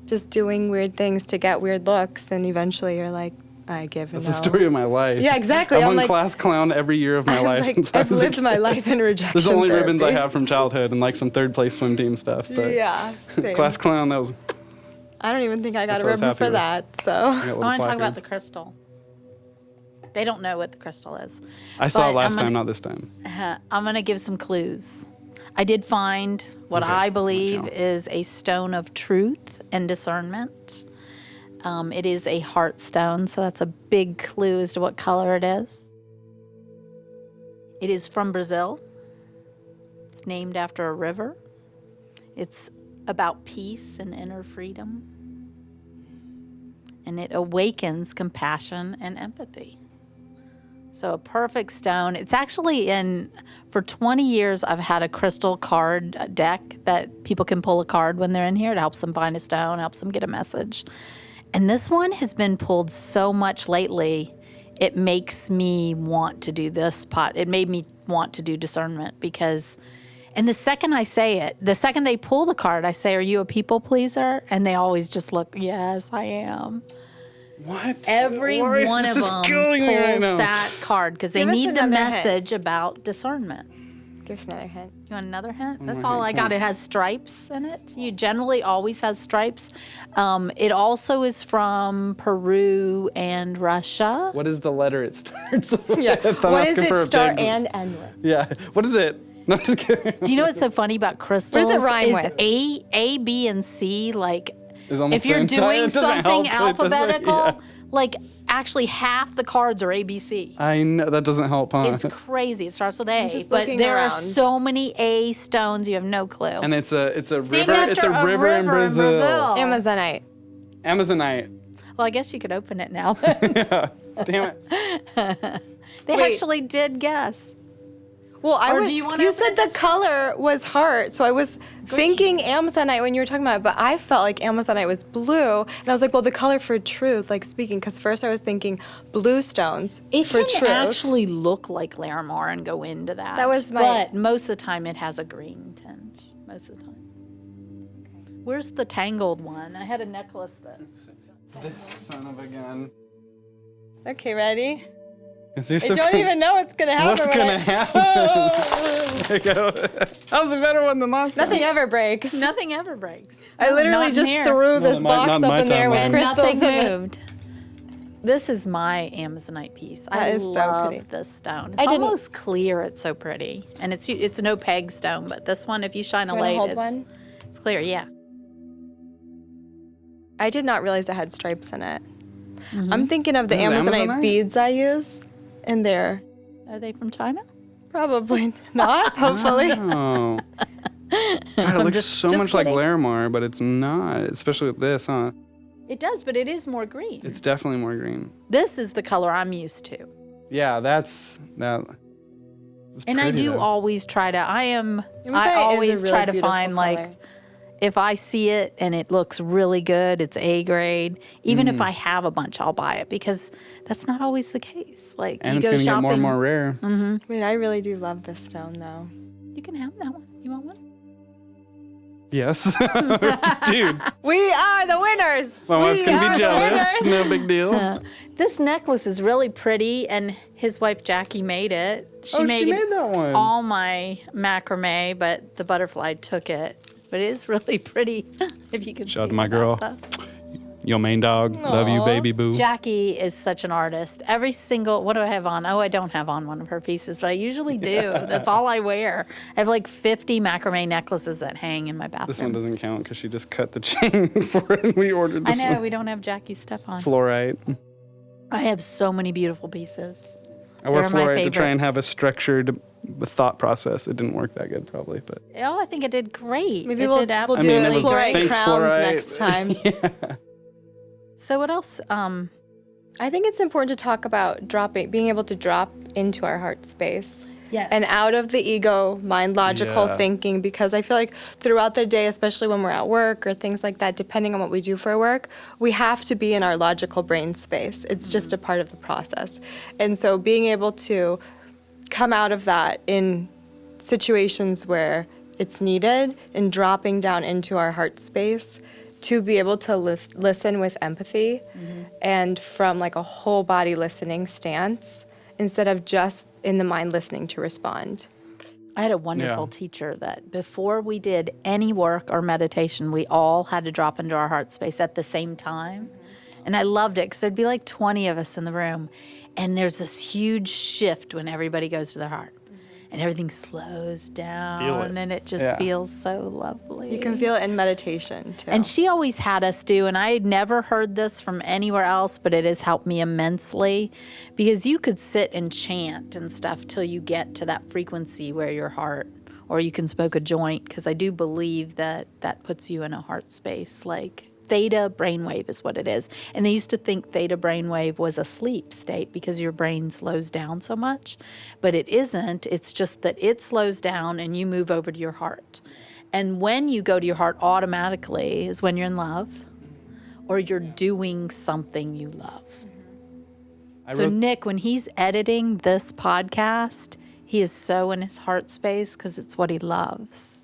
B: Just doing weird things to get weird looks, and eventually you're like, I give
C: That's the story of my life.
B: Yeah, exactly.
C: I'm like, class clown every year of my life.
B: Like, I've lived my life in rejection.
C: There's only
B: therapy.
C: ribbons I have from childhood and like some third place swim team stuff. But
B: same.
C: Class clown, that was.
B: I don't even think I got a ribbon for that. So
A: I want to talk about the crystal. They don't know what the crystal is.
C: I saw it last time, not this time.
A: I'm going to give some clues. I did find what I believe is a stone of truth and discernment. It is a heart stone, so that's a big clue as to what color it is. It is from Brazil. It's named after a river. It's about peace and inner freedom. And it awakens compassion and empathy. So a perfect stone. It's actually for 20 years, I've had a crystal card deck that people can pull a card when they're in here. It helps them find a stone, helps them get a message. And this one has been pulled so much lately, it makes me want to do this pot. It made me want to do discernment because, and the second I say it, the second they pull the card, I say, "Are you a people pleaser?" And they always just look, "Yes, I am."
C: What?
A: Every one of them pulls that card because they need the message about discernment.
B: Give us another hint.
A: You want another hint? That's
C: more
A: all I
C: hint.
A: got. It has stripes in it. You generally always has stripes. It also is from Peru and Russia.
C: What is the letter it starts with?
B: Yeah.
C: I'm
B: What does
C: asking for
B: it
C: a
B: start
C: big-
B: and end with?
C: Yeah. What is it? No, I'm just kidding.
A: Do you know what's so funny about crystals?
B: What does it rhyme
A: is
B: with?
A: A, B, and C, like,
C: It's almost
A: if you're
C: the entire-
A: doing
C: it doesn't
A: something
C: help. It doesn't-
A: alphabetical,
C: yeah.
A: like, actually half the cards are ABC.
C: I know that doesn't help, huh?
A: It's crazy. It starts with A,
B: just
A: but
B: looking
A: there are
B: around.
A: so many A stones. You have no clue.
C: And it's a
A: named
C: river. It's a
A: after
C: river in Brazil.
B: Amazonite.
C: Amazonite.
A: Well, I guess you could open it now.
C: Damn it.
A: They
B: Wait.
A: actually did guess.
B: Well,
A: Or do you wanna
B: you
A: open
B: said
A: it
B: the
A: this-
B: color was heart, so I was thinking Amazonite when you were talking about it, but I felt like Amazonite was blue, and I was like, well, the color for truth, like speaking, because first I was thinking blue stones
A: It
B: for
A: can
B: truth.
A: actually look like Larimar and go into that.
B: That was my-
A: But most of the time it has a green tinge. Most of the time. Where's the tangled one? I had a necklace that.
C: This son of a gun.
B: Okay, ready?
C: Is there
B: I don't
C: something-
B: even know what's gonna happen.
C: What's
B: when
C: gonna
B: I-
C: happen? There you go. That was a better one than last
B: Nothing
C: one.
B: ever breaks.
A: Nothing ever breaks.
B: I literally
A: Not
B: just
A: here.
B: threw this
C: Well, not
B: box
C: in
B: up
C: my
B: in there with
C: timeline.
A: And
B: crystals
A: nothing
B: in it.
A: moved. This is my Amazonite piece. I
B: That is so
A: love
B: pretty.
A: this stone.
B: I
A: It's
B: didn't-
A: almost clear. It's so pretty, and it's no peg stone. But this one, if you shine a
B: You wanna
A: light,
B: hold
A: it's,
B: one?
A: it's clear. Yeah.
B: I did not realize it had stripes in it. I'm thinking of the
C: This is
B: Amazonite,
C: Amazonite?
B: beads I use, and they're
A: Are they from China?
B: probably not, hopefully.
C: Oh. God, it looks
A: just-
C: so
A: just
C: much like
A: kidding.
C: Larimar, but it's not, especially with this, huh?
A: It does, but it is more green.
C: It's definitely more green.
A: This is the color I'm used to.
C: Yeah, that's that. It's
A: And I
C: pretty,
A: do
C: though.
A: always try to, I
B: Amazonite is a
A: always
B: really
A: try to
B: beautiful
A: find
B: color.
A: like, if I see it and it looks really good, it's A grade. Even
C: Mm.
A: if I have a bunch, I'll buy it because that's not always the case. Like
C: And
A: you
C: it's
A: go
C: gonna
A: shopping,
C: get more and more rare.
B: I mean, I really do love this stone, though.
A: you can have that one. You want one?
C: Yes, dude.
B: We are the winners.
C: My wife's
B: We
C: gonna
B: are
C: be
B: the
C: jealous.
B: winners.
C: No big deal.
A: This necklace is really pretty, and his wife Jackie made it.
C: She made that one.
A: all my macrame, but the butterfly took it. But it is really pretty. If you can
C: Shout out
A: see
C: to my
A: that,
C: girl.
A: though.
C: Your main dog. Love you,
B: Aw.
C: baby boo.
A: Jackie is such an artist. Every single, what do I have on? Oh, I don't have on one of her pieces, but I usually do. That's all I wear. I have like 50 macrame necklaces that hang in my bathroom.
C: This one doesn't count because she just cut the chain for it and we ordered
A: I
C: this
A: know,
C: one.
A: we don't have Jackie's stuff on.
C: Fluorite.
A: I have so many beautiful pieces.
C: I wore
A: They're my
C: fluorite to try and
A: favorites.
C: have a structured thought process. It didn't work that good, probably, but
A: Oh, I think it did great.
B: Maybe
A: it
B: we'll
A: did
B: do
A: absolutely
C: mean, it was-
B: fluorite
C: thanks,
B: crowns
C: fluorite.
B: next time.
A: So what else?
B: I think it's important to talk about being able to drop into our heart space.
A: Yes.
B: And out of the ego, mind logical
C: Yeah.
B: thinking, because I feel like throughout the day, especially when we're at work or things like that, depending on what we do for work, we have to be in our logical brain space. It's just a part of the process. And so being able to come out of that in situations where it's needed and dropping down into our heart space to be able to listen with empathy and from like a whole body listening stance instead of just in the mind listening to respond.
A: I had a wonderful
C: Yeah.
A: teacher that before we did any work or meditation, we all had to drop into our heart space at the same time. And I loved it because there'd be like 20 of us in the room. And there's this huge shift when everybody goes to their heart. And everything slows down and it just
C: Yeah.
A: feels so lovely.
B: You can feel it in meditation too.
A: And she always had us do, and I had never heard this from anywhere else, but it has helped me immensely because you could sit and chant and stuff till you get to that frequency where your heart, or you can smoke a joint because I do believe that that puts you in a heart space. Like theta brainwave is what it is. And they used to think theta brainwave was a sleep state because your brain slows down so much, but it isn't. It's just that it slows down and you move over to your heart. And when you go to your heart automatically is when you're in love or you're doing something you love. So
C: wrote-
A: Nick, when he's editing this podcast, he is so in his heart space because it's what he loves.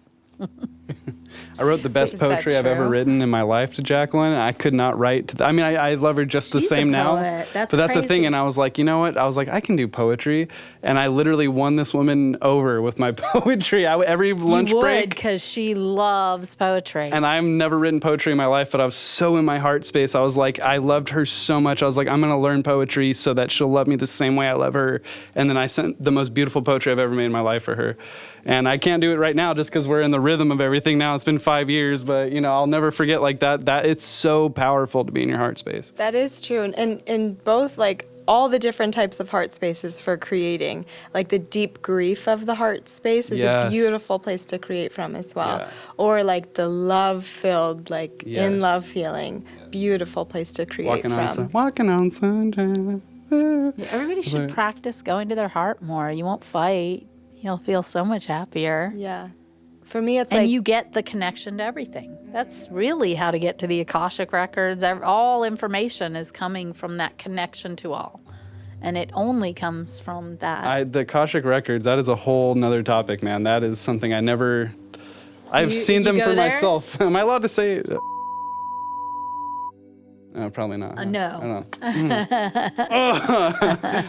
C: I wrote the best
B: Is that
C: poetry I've ever
B: true?
C: written in my life to Jacqueline. I could not write to I mean, I love her just the
A: She's a
C: same now.
A: poet. That's
C: but that's the
A: crazy.
C: thing. And I was like, you know what? I was like, I can do poetry. And I literally won this woman over with my poetry. Every lunch
A: you would,
C: break.
A: because she loves poetry.
C: And I've never written poetry in my life, but I was so in my heart space. I was like, I loved her so much. I was like, I'm going to learn poetry so that she'll love me the same way I love her. And then I sent the most beautiful poetry I've ever made in my life for her. And I can't do it right now just because we're in the rhythm of everything now. It's been 5 years, but I'll never forget like that. That it's so powerful to be in your heart space.
B: That is true. And in both, like, all the different types of heart spaces for creating, like the deep grief of the heart space is
C: Yes.
B: a beautiful place to create from as well.
C: Yeah.
B: Or like the love-filled, like
C: Yes.
B: in love feeling, beautiful place to create from.
C: Walking on sunshine.
A: Yeah, everybody should
C: Right.
A: practice going to their heart more. You won't fight. You'll feel so much happier.
B: Yeah. For me, it's
A: And
B: like
A: you get the connection to everything. That's really how to get to the Akashic records. All information is coming from that connection to all. And it only comes from that.
C: The Akashic records, that is a whole nother topic, man. That is something I've seen
A: you
C: them
A: go
C: for
A: there?
C: myself. Am I allowed to say No, probably not.
A: No.
C: I don't know.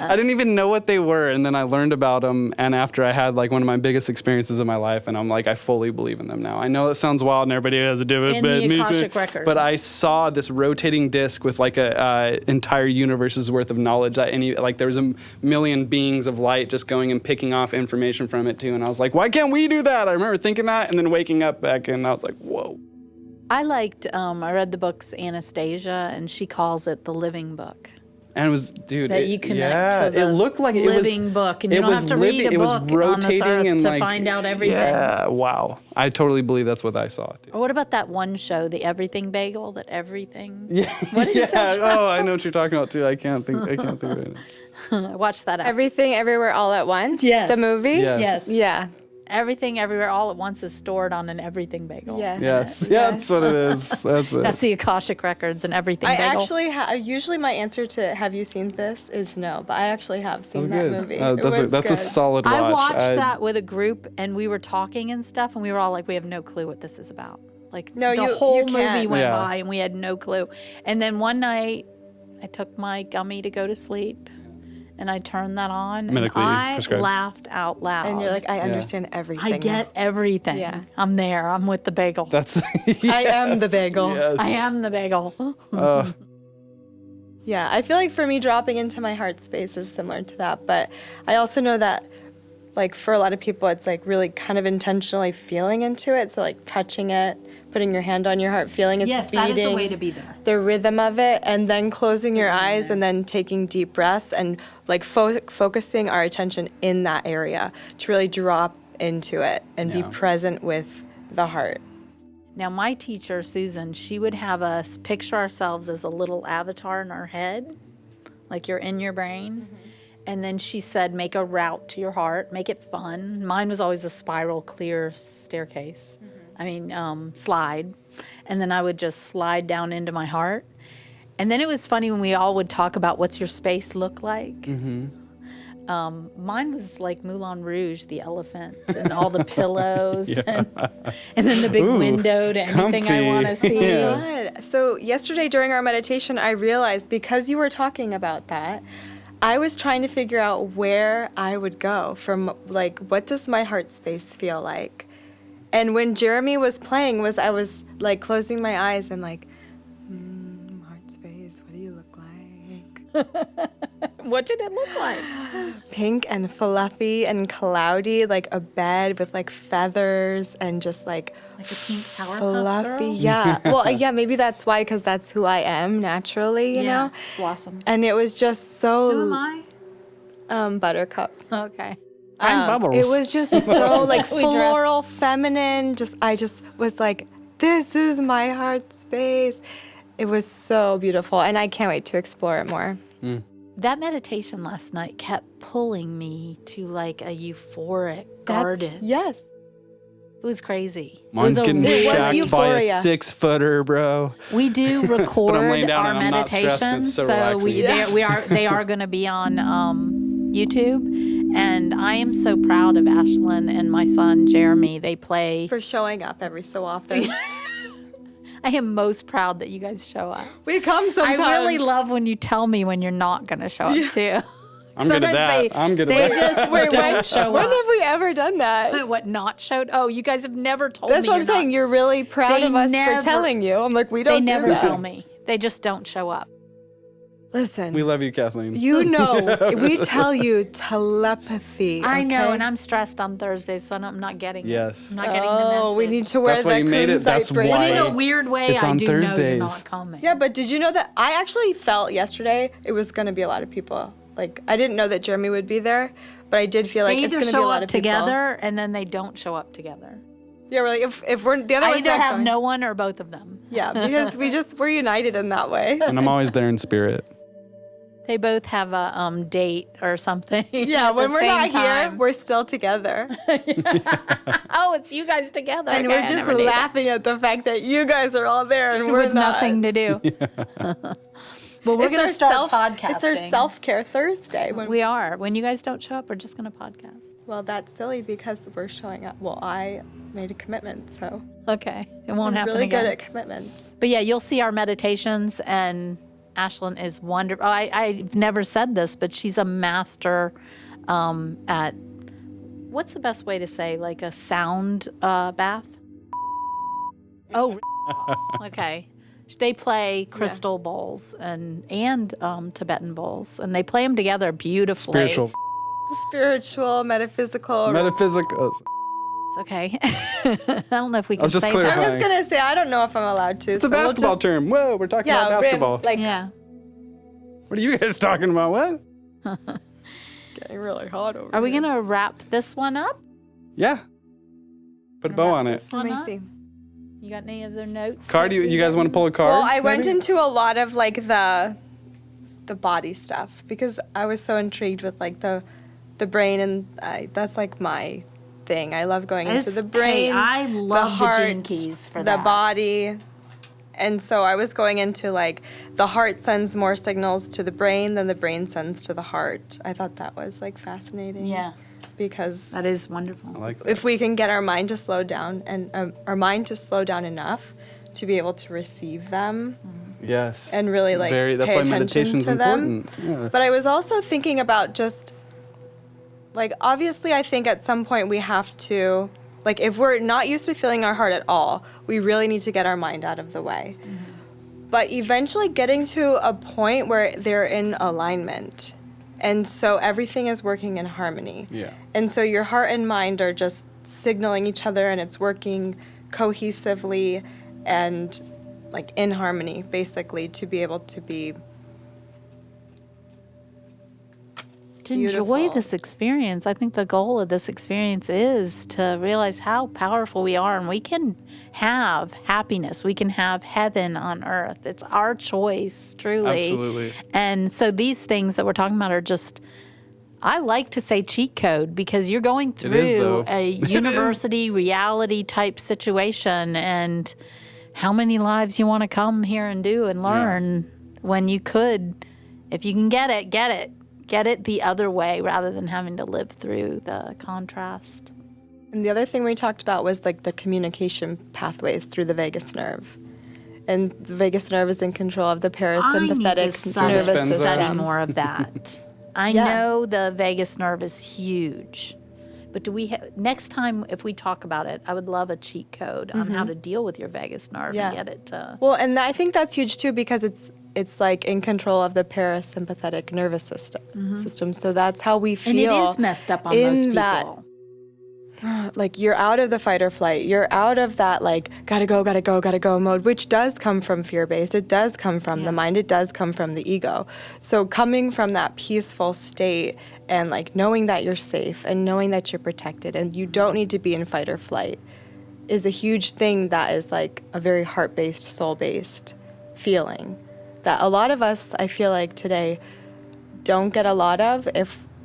C: I didn't even know what they were, and then I learned about them. And after I had like one of my biggest experiences of my life, and I'm like, I fully believe in them now. I know it sounds wild, and everybody has a different.
A: In the Akashic records.
C: But I saw this rotating disc with like a entire universe's worth of knowledge. Like there was a million beings of light just going and picking off information from it too. And I was like, why can't we do that? I remember thinking that, and then waking up back, and I was like, whoa.
A: I read the books Anastasia, and she calls it the living book.
C: And it was, dude,
A: That you connect to the
C: it looked like
A: living book, and you don't have to read a book on this earth to find out everything.
C: Yeah, wow. I totally believe that's what I saw, too.
A: Or what about that one show, the Everything Bagel, that everything?
C: Yeah,
A: What is that show?
C: Oh, I know what you're talking about, too. I can't think of it.
A: I watched that.
B: Everything, Everywhere, All at Once.
A: Yes.
B: The movie.
C: Yes.
A: Yes.
B: Yeah.
A: Everything, Everywhere, All at Once is stored on an Everything Bagel.
B: Yeah.
C: Yes, yeah, that's what it is. That's it.
A: That's the Akashic records and Everything
B: I
A: Bagel.
B: actually usually my answer to have you seen this is no, but I actually have seen
C: That's
B: that
C: good.
B: movie.
C: That's a
B: good.
C: solid watch.
A: I watched that with a group, and we were talking and stuff, and we were all like, we have no clue what this is about. Like,
B: No,
A: the
B: you
A: whole movie
B: can't.
A: went
C: Yeah.
A: by, and we had no clue. And then one night, I took my gummy to go to sleep, and I turned that on, and
C: Medically
A: I
C: prescribed.
A: laughed out loud.
B: And you're like, I understand everything.
A: I get everything.
B: Yeah.
A: I'm there. I'm with the bagel.
C: That's.
B: I am the bagel.
C: Yes.
A: I am the bagel.
B: Yeah, I feel like for me, dropping into my heart space is similar to that. But I also know that, like, for a lot of people, it's like really kind of intentionally feeling into it. So, like, touching it, putting your hand on your heart, feeling its
A: Yes,
B: beating.
A: that is a way to be there.
B: The rhythm of it, and then closing your eyes and then taking deep breaths and, like, focusing our attention in that area to really drop into it and be
C: Yeah.
B: present with the heart.
A: Now, my teacher, Susan, she would have us picture ourselves as a little avatar in our head, like you're in your brain. And then she said, make a route to your heart, make it fun. Mine was always a spiral, clear staircase. Slide. And then I would just slide down into my heart. And then it was funny when we all would talk about what's your space look like. Mine was like Moulin Rouge, the elephant, and all the pillows, and then the big window to anything I
C: comfy.
A: want to see.
C: Yeah.
B: Good. So yesterday during our meditation, I realized because you were talking about that, I was trying to figure out where I would go from, like, what does my heart space feel like? And when Jeremy was playing, I was like closing my eyes and like, heart space, what do you look like?
A: What did it look like?
B: Pink and fluffy and cloudy, like a bed with like feathers and just like
A: Like a pink Powerpuff
B: fluffy.
A: Girl?
B: Yeah. Well, yeah, maybe that's why, because that's who I am naturally, you know?
A: Blossom.
B: And it was just so
A: Who am I?
B: Buttercup.
A: Okay.
C: I'm Bubbles.
B: It was just so like
A: We dressed-
B: floral, feminine. I just was like, this is my heart space. It was so beautiful, and I can't wait to explore it more.
A: That meditation last night kept pulling me to like a euphoric garden.
B: Yes.
A: It was crazy.
C: Mine's getting
B: It was
C: shacked by a
B: euphoria.
C: 6-footer, bro.
A: We do record
C: laying down
A: our
C: and I'm not stressed.
A: meditations,
C: It's so
A: so
C: relaxing.
A: they are going to be on YouTube, And I am so proud of Ashlyn and my son, Jeremy. They play.
B: For showing up every so often.
A: I am most proud that you guys show up.
B: We come sometimes.
A: I really love when you tell me when you're not going to show up, too.
C: I'm good at that. I'm good at that.
A: They just don't show
B: When
A: up.
B: have we ever done that?
A: What, not showed? Oh, you guys have never told
B: That's
A: me.
B: what I'm saying. You're really proud
A: They
B: of us
A: never-
B: for telling you. I'm like, we
A: They
B: don't do
A: never
B: that.
A: tell me. They just don't show up.
B: Listen,
C: We love you, Kathleen.
B: you know, we tell you telepathy.
A: I know,
B: okay?
A: and I'm stressed on Thursdays, so I'm not getting
C: Yes.
A: it. I'm not getting the message.
B: Oh, we need to wear
C: That's why
B: that
C: you made it.
B: Kunzite
C: That's
B: bracelet.
C: why.
A: In a weird way,
C: It's
A: I
C: on
A: do know you're
C: Thursdays.
A: not coming.
B: Yeah, but did you know that I actually felt yesterday it was going to be a lot of people. Like, I didn't know that Jeremy would be there, but I did feel like
A: They
B: it's
A: either
B: going to be a
A: show
B: lot
A: up
B: of people.
A: together, and then they don't show up together.
B: Yeah, we're like, if we're the other
A: I
B: one's
A: either
B: not
A: have
B: going.
A: no one or both of them.
B: Yeah, because we're united in that way.
C: And I'm always there in spirit.
A: They both have a date or something.
B: Yeah,
A: at
B: when
A: the
B: we're
A: same
B: not here,
A: time.
B: we're still together.
A: Oh, it's you guys together.
B: And
A: Okay,
B: we're
A: I
B: just
A: never knew that.
B: laughing at the fact that you guys are all there and we're
A: with
B: not.
A: nothing to do. Well, we're
B: It's
A: going
B: our
A: to start
B: self-
A: podcasting.
B: It's our self-care Thursday. When
A: We are. When you guys don't show up, we're just going to podcast.
B: Well, that's silly because we're showing up. Well, I made a commitment, so
A: Okay, it won't
B: I'm
A: happen
B: really
A: again.
B: good at commitments.
A: But yeah, you'll see our meditations, and Ashlyn is wonderful. I've never said this, but she's a master at, what's the best way to say, like a sound bath? Oh, okay. They play crystal bowls and Tibetan bowls, and they play them together beautifully.
B: Spiritual, metaphysical.
C: Metaphysical.
A: It's okay. I don't know if we can
C: was just
A: say
C: clarifying.
B: I was gonna say I don't know if I'm allowed to.
C: It's a basketball term. Whoa, we're talking about basketball.
A: that. Yeah.
C: What are you guys talking about? What?
B: getting really hot over
A: Are we
B: here.
A: going to wrap this one up?
C: Yeah. Put a bow on it.
A: This
B: Let
A: one
B: me
A: up?
B: see.
A: You got any other notes?
C: Card, you guys want to pull a card?
B: Well, I went
C: maybe?
B: into a lot of like the body stuff because I was so intrigued with like the brain, and that's like my thing. I love going into the brain.
A: I love
B: the heart,
A: the Gene Keys for
B: the
A: that.
B: body. And so I was going into like the heart sends more signals to the brain than the brain sends to the heart. I thought that was like fascinating.
A: Yeah,
B: Because
A: that is wonderful.
C: I like that.
B: if we can get our mind to slow down and our mind to slow down enough to be able to receive them
C: Yes.
B: and really like
C: That's
B: pay
C: why
B: attention
C: meditation's
B: to them.
C: important. Yeah.
B: But I was also thinking about just like obviously I think at some point we have to like if we're not used to feeling our heart at all, we really need to get our mind out of the way. But eventually getting to a point where they're in alignment. And so everything is working in harmony.
C: Yeah.
B: And so your heart and mind are just signaling each other and it's working cohesively and like in harmony basically to be able to be
A: To enjoy
B: beautiful.
A: this experience, I think the goal of this experience is to realize how powerful we are, and we can have happiness. We can have heaven on earth. It's our choice, truly.
C: Absolutely.
A: And so these things that we're talking about are just, I like to say cheat code because you're going
C: It is,
A: through
C: though.
A: a university reality type situation, and how many lives you want to come here and do and learn when you could, if you can get it, get it. Get it the other way rather than having to live through the contrast.
B: And the other thing we talked about was like the communication pathways through the vagus nerve. And the vagus nerve is in control of the parasympathetic nervous
A: study
B: system.
A: more of that. I
B: Yeah.
A: know the vagus nerve is huge, but do we next time if we talk about it, I would love a cheat code on how to deal with your vagus nerve
B: Yeah.
A: and get it to.
B: Well, and I think that's huge too because it's like in control of the parasympathetic nervous system. So that's how we
A: And
B: feel.
A: it is messed up on
B: in
A: most people.
B: that- Like you're out of the fight or flight. You're out of that like gotta go mode, which does come from fear-based. It does come from the mind. It does come from the ego. So coming from that peaceful state and like knowing that you're safe and knowing that you're protected and you don't need to be in fight or flight is a huge thing that is like a very heart-based, soul-based feeling that a lot of us, I feel like today, don't get a lot of,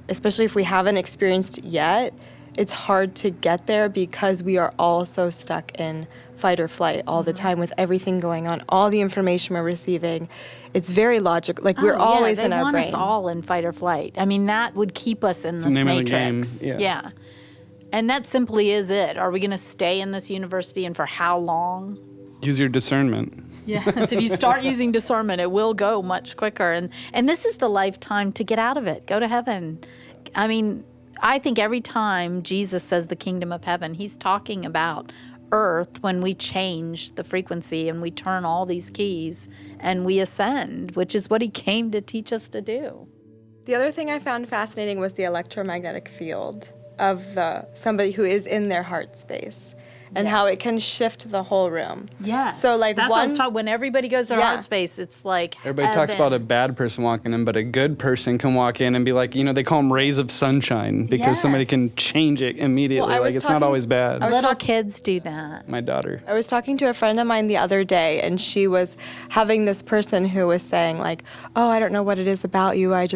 B: especially if we haven't experienced it yet. It's hard to get there because we are all so stuck in fight or flight all the time with everything going on, all the information we're receiving. It's very logical. Like we're always in our brain.
A: They want us all in fight or flight. I mean, that would keep us in this
C: the name of the game.
A: matrix.
C: Yeah.
A: And that simply is it. Are we going to stay in this university and for how long?
C: Use your discernment.
A: Yes, if you start using discernment, it will go much quicker. And this is the lifetime to get out of it. Go to heaven. I mean, I think every time Jesus says the kingdom of heaven, he's talking about earth when we change the frequency and we turn all these keys and we ascend, which is what he came to teach us to do.
B: The other thing I found fascinating was the electromagnetic field of somebody who is in their heart space. And how it can shift the whole room.
A: Yes.
B: So like
A: that's what I was talking. When everybody goes to heart space, it's like
C: everybody talks about a bad person walking in, but a good person can walk in and be like, they call them rays of sunshine because somebody can change it immediately.
B: Well,
C: it's not always bad.
A: Little kids do that.
C: My daughter.
B: I was talking to a friend of mine the other day, and she was having this person who was saying like, "Oh, I don't know what it is about you. I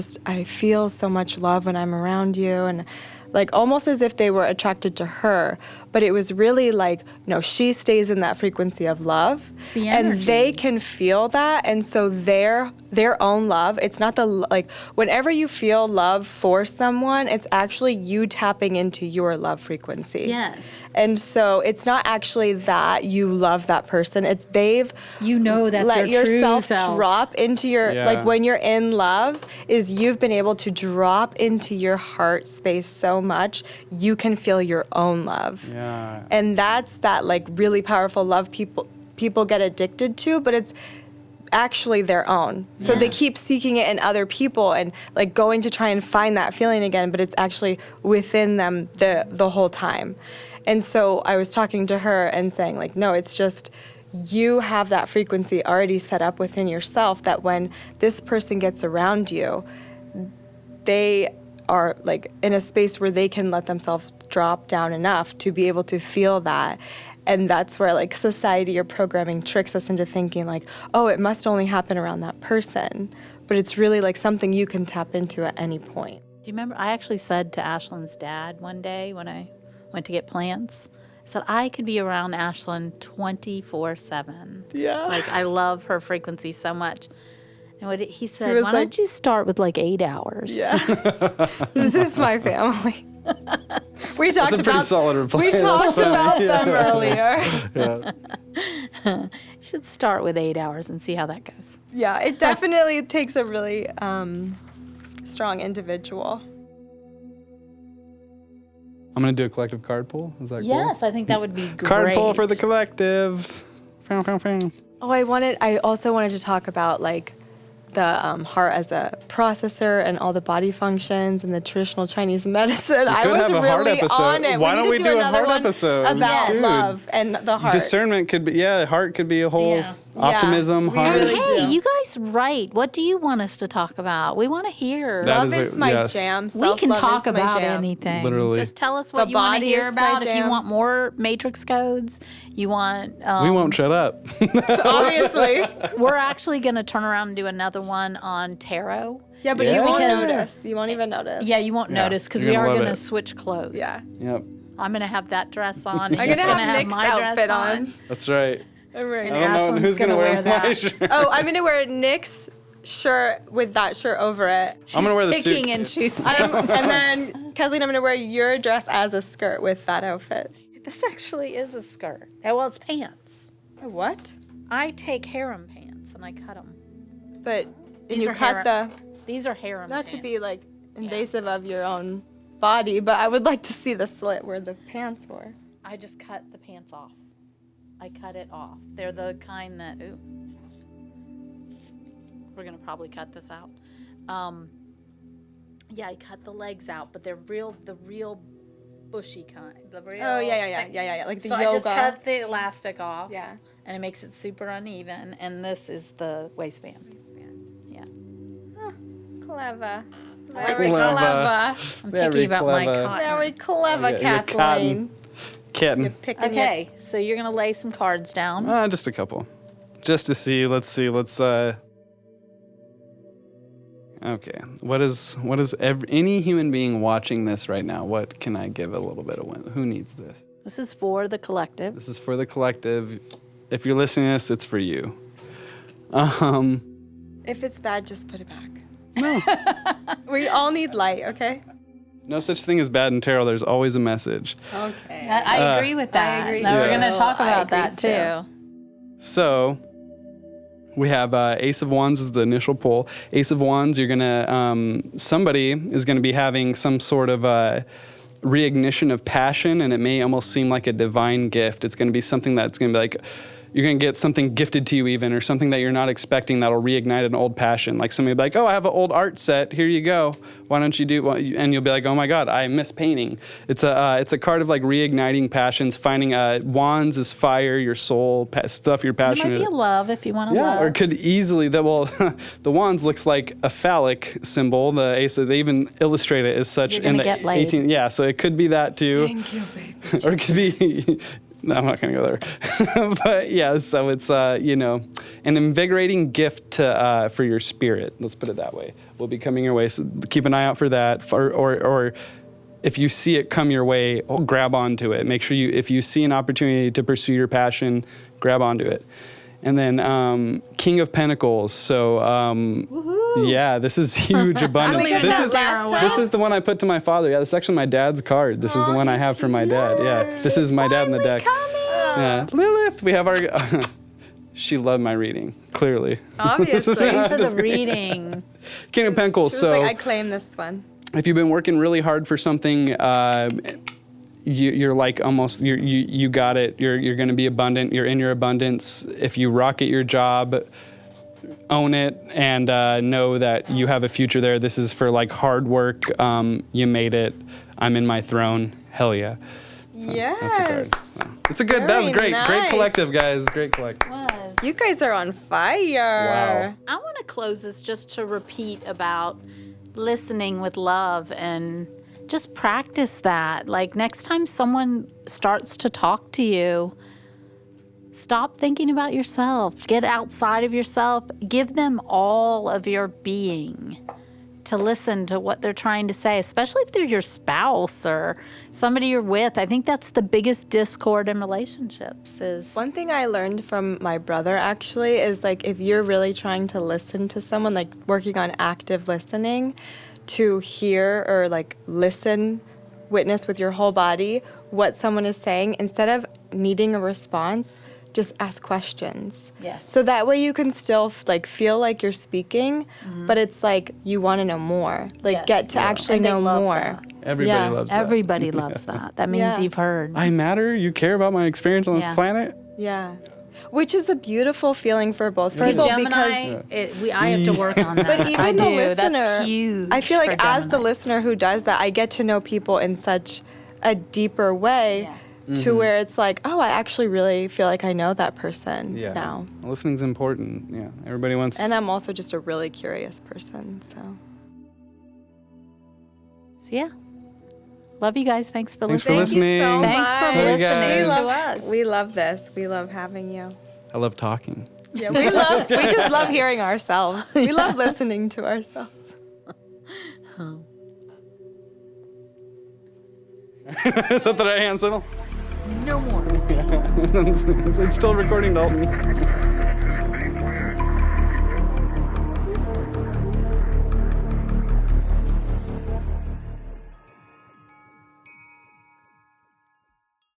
B: feel so much love when I'm around you," and like almost as if they were attracted to her, but it was really like, no, she stays in that frequency of love,
A: it's the energy.
B: And they can feel that, and so their own love, it's not like whenever you feel love for someone, it's actually you tapping into your love frequency.
A: Yes.
B: And so it's not actually that you love that person, it's they've
A: that's
B: let
A: your
B: yourself
A: true self.
B: drop into your like when you're in love is you've been able to drop into your heart space so much you can feel your own love.
C: Yeah.
B: And that's that like really powerful love people get addicted to, but it's actually their own. So they keep seeking it in other people and like going to try and find that feeling again, but it's actually within them the whole time. And so I was talking to her and saying like, no, it's just you have that frequency already set up within yourself that when this person gets around you, they are like in a space where they can let themselves drop down enough to be able to feel that. And that's where like society or programming tricks us into thinking like, oh, it must only happen around that person. But it's really like something you can tap into at any point.
A: Do you remember, I actually said to Ashlyn's dad one day when I went to get plants, I said, I could be around Ashlyn 24/7.
B: Yeah.
A: Like, I love her frequency so much. And he said,
B: was
A: why
B: like,
A: don't you start with like 8 hours?
B: Yeah. This is my family. We talked
C: That's a pretty solid reply.
B: We talked about them earlier.
A: You should start with 8 hours and see how that goes.
B: Yeah, it definitely takes a really strong individual.
C: I'm going to do a collective card pull. Is that cool?
A: Yes, I think that would be great.
C: Card pull for the collective.
B: Oh, I also wanted to talk about like the heart as a processor and all the body functions and the traditional Chinese medicine. I was really on it.
C: Why don't we do a heart
B: one
C: episode
B: about
C: Dude.
B: love and the heart?
C: Discernment could be, heart could be a whole optimism,
B: we
C: heart.
B: really
A: Hey,
B: do.
A: you guys write. What do you want us to talk about? We want to hear.
C: That
B: Love
C: is
B: is my
C: yes.
B: jam.
A: We can
B: Self-love
A: talk
B: is my
A: about
B: jam.
A: anything.
C: Literally.
A: Just tell us what
B: The
A: you want to
B: body
A: hear
B: is my
A: about. If you
B: jam.
A: want more matrix codes, you want.
C: We won't shut up.
B: Obviously.
A: We're actually going to turn around and do another one on tarot.
B: Yeah, but
C: Yeah.
B: you won't
A: Because-
B: notice. You won't even notice.
A: Yeah, you won't
C: Yeah,
A: notice because
C: you're
A: we
C: gonna
A: are
C: love
A: going to
C: it.
A: switch clothes.
B: Yeah.
C: Yep,
A: I'm going to have that dress on.
B: I'm
A: He's
B: gonna
A: gonna
B: have Nick's
A: my
B: outfit
A: dress
B: on.
C: that's right.
B: I'm wearing
A: And
C: I don't know
A: Ashlyn's
C: who's going to
A: gonna
C: wear
A: wear
C: my
A: that.
C: shirt.
B: Oh, I'm gonna wear Nick's shirt with that shirt over it.
C: I'm going to wear the suit.
A: Picking and choosing.
B: And then, Kathleen, I'm gonna wear your dress as a skirt with that outfit.
A: This actually is a skirt. Well, it's pants.
B: A what?
A: I take harem pants and I cut them.
B: But
A: These
B: you
A: are
B: cut
A: harem- These are harem
B: not
A: pants.
B: to be like invasive of your own body, but I would like to see the slit where the pants were.
A: I just cut the pants off. I cut it off. They're the kind that, ooh. We're going to probably cut this out. Yeah, I cut the legs out, but they're the real bushy kind. The real
B: Oh yeah. Like the
A: So
B: yoga.
A: I just cut the elastic off.
B: Yeah.
A: And it makes it super uneven. And this is the waistband. Yeah.
B: Clever.
A: like
B: Very
A: the
B: clever.
A: I'm
C: Very
A: picky about my
C: clever.
A: cotton.
B: Very clever,
C: You're
B: Kathleen.
C: Kitten.
B: You're picking
A: Okay, so you're going to lay some cards down.
C: Just a couple. Just to see. Let's see. Okay. What is any human being watching this right now? What can I give a little bit of win? Who needs this?
A: This is for the collective.
C: This is for the collective. If you're listening to this, it's for you.
B: If it's bad, just put it back.
C: No.
B: We all need light, okay?
C: No such thing as bad in tarot. There's always a message.
B: Okay.
A: I agree with that.
B: I agree
A: Now we're
C: too.
A: going to talk
B: I
A: about
B: agree
A: that too.
C: So we have Ace of Wands is the initial pull. Ace of Wands, you're gonna somebody is gonna be having some sort of reignition of passion, and it may almost seem like a divine gift. It's gonna be something that's gonna be like, you're gonna get something gifted to you even, or something that you're not expecting that'll reignite an old passion. Like somebody will be like, oh, I have an old art set, here you go. Why don't you do what? And you'll be like, oh my God, I miss painting. It's a card of like reigniting passions, finding wands is fire, your soul, stuff you're
A: It
C: passionate.
A: might be a love if you want to love.
C: Or it could easily the wands looks like a phallic symbol. The ace, they even illustrate it as such
A: You're
C: in
A: gonna
C: the
A: get laid.
C: 18. Yeah, so it could be that too.
B: Thank you, baby.
C: Or it could be. No, I'm not going to go there. But yeah, so it's an invigorating gift to for your spirit. Let's put it that way. Will be coming your way. So keep an eye out for that. Or if you see it come your way, grab onto it. Make sure if you see an opportunity to pursue your passion, grab onto it. And then King of Pentacles. So yeah, this is huge abundance.
B: we got that last time?
C: This is the one I put to my father. Yeah, this is actually my dad's card. This is the one I have for my dad. Yeah, this is my dad in the deck. Yeah, Lilith. We have our. She loved my reading. Clearly.
B: Obviously.
A: For the reading.
C: King of Pentacles.
B: She was
C: So
B: like, I claim this one.
C: if you've been working really hard for something, you're like almost you got it. You're going to be abundant. You're in your abundance. If you rock at your job, own it and know that you have a future there. This is for like hard work. You made it. I'm in my throne. Hell yeah. So
B: Yes.
C: That's a card. So, it's a good. That was
B: Very
C: great. Great
B: nice.
C: collective, guys. Great collective.
A: Was.
B: You guys are on fire.
C: Wow.
A: I want to close this just to repeat about listening with love and just practice that. Like next time someone starts to talk to you, stop thinking about yourself. Get outside of yourself. Give them all of your being to listen to what they're trying to say, especially if they're your spouse or somebody you're with. I think that's the biggest discord in relationships is
B: One thing I learned from my brother actually is like if you're really trying to listen to someone, like working on active listening, to hear or like listen, witness with your whole body what someone is saying, instead of needing a response, just ask questions.
A: Yes.
B: So that way you can still like feel like you're speaking, but it's like you want to know more. Like
A: Yes.
B: get to
A: Yeah.
B: actually
A: And they
B: know
A: love
B: more.
A: that.
C: Everybody
B: Yeah.
C: loves that.
A: everybody loves that. That means
B: Yeah.
A: you've heard.
C: I matter. You care about my experience on
A: Yeah.
C: this planet.
B: Yeah. Which is a beautiful feeling for both
A: For
B: people
A: Gemini, I have to work on that.
B: But even
A: I
B: the
A: do.
B: listener,
A: That's huge.
B: I feel like
A: for
B: as the
A: Gemini.
B: listener who does that, I get to know people in such a deeper way to where it's like, oh, I actually really feel like I know that person
C: Yeah.
B: now.
C: Listening's important. Yeah. Everybody wants.
B: And I'm also just a really curious person, so.
A: So yeah. Love you guys. Thanks for
C: Thanks for
A: listening.
C: listening.
B: Thank you so
A: Thanks for
B: much.
C: Love you
A: listening
C: guys.
A: to
B: love,
A: us.
B: we love this. We love having you.
C: I love talking.
B: Yeah, we just love hearing ourselves. We love listening to ourselves.
C: Is that the right hand signal?
A: No more.
C: It's still recording, Dalton.